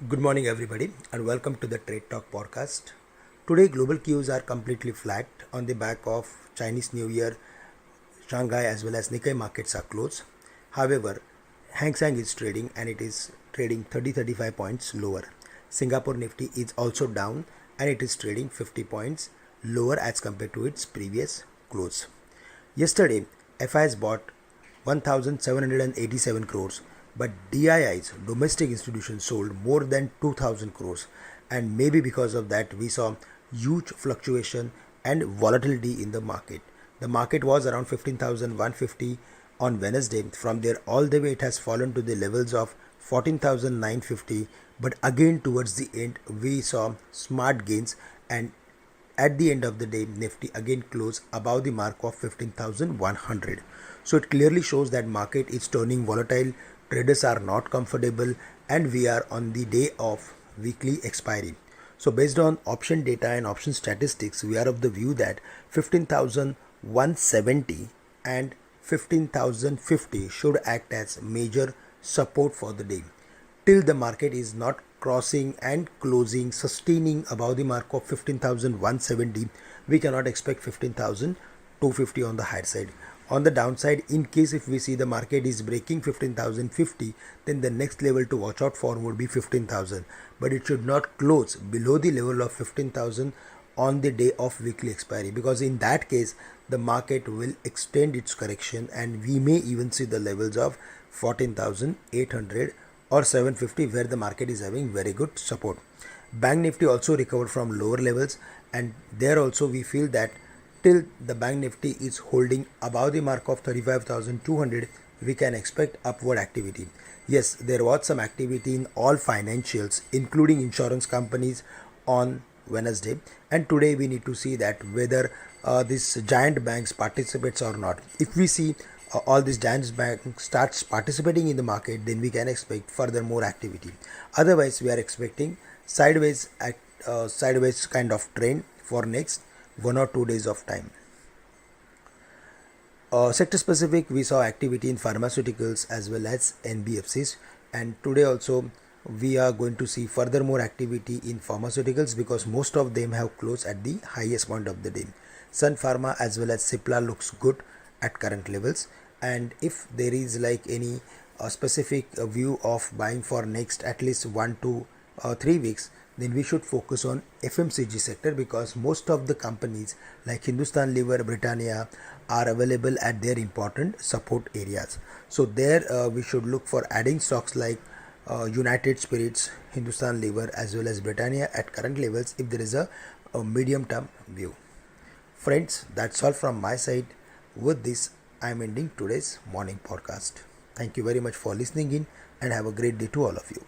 Good morning, everybody, and welcome to the Trade Talk podcast. Today, global cues are completely flat on the back of Chinese New Year. Shanghai as well as Nikkei markets are closed. However, Hang Seng is trading and it is trading 30-35 points lower. Singapore Nifty is also down and it is trading 50 points lower as compared to its previous close. Yesterday, FIs bought 1,787 crores, but DII's domestic institutions sold more than 2,000 crores, and maybe because of that, we saw huge fluctuation and volatility in the market. The market was around 15,150 on Wednesday. From there, all the way it has fallen to the levels of 14,950, but again towards the end, we saw smart gains, and at the end of the day, Nifty again closed above the mark of 15,100. So it clearly shows that market is turning volatile, traders are not comfortable, and we are on the day of weekly expiry. So based on option data and option statistics, we are of the view that 15,170 and 15,050 should act as major support for the day. Till the market is not crossing and closing, sustaining above the mark of 15,170, we cannot expect 15,250 on the higher side. On the downside, in case if we see the market is breaking 15,050, then the next level to watch out for would be 15,000. But it should not close below the level of 15,000 on the day of weekly expiry, because in that case the market will extend its correction and we may even see the levels of 14,800 or 750, where the market is having very good support. Bank Nifty also recovered from lower levels, and there also we feel that till the Bank Nifty is holding above the mark of 35,200, we can expect upward activity. Yes, there was some activity in all financials, including insurance companies, on Wednesday, and today we need to see that whether this giant banks participates or not. If we see all these giant banks starts participating in the market, then we can expect further more activity. Otherwise, we are expecting sideways kind of trend for next 1 or 2 days of time. Sector specific, we saw activity in pharmaceuticals as well as NBFCs, and today also we are going to see further more activity in pharmaceuticals because most of them have closed at the highest point of the day. Sun Pharma as well as Cipla looks good at current levels, and if there is like any specific view of buying for next at least 1 to 3 weeks, then we should focus on FMCG sector, because most of the companies like Hindustan Lever, Britannia are available at their important support areas. So there we should look for adding stocks like United Spirits, Hindustan Lever as well as Britannia at current levels if there is a medium term view. Friends, that's all from my side. With this, I am ending today's morning podcast. Thank you very much for listening in and have a great day to all of you.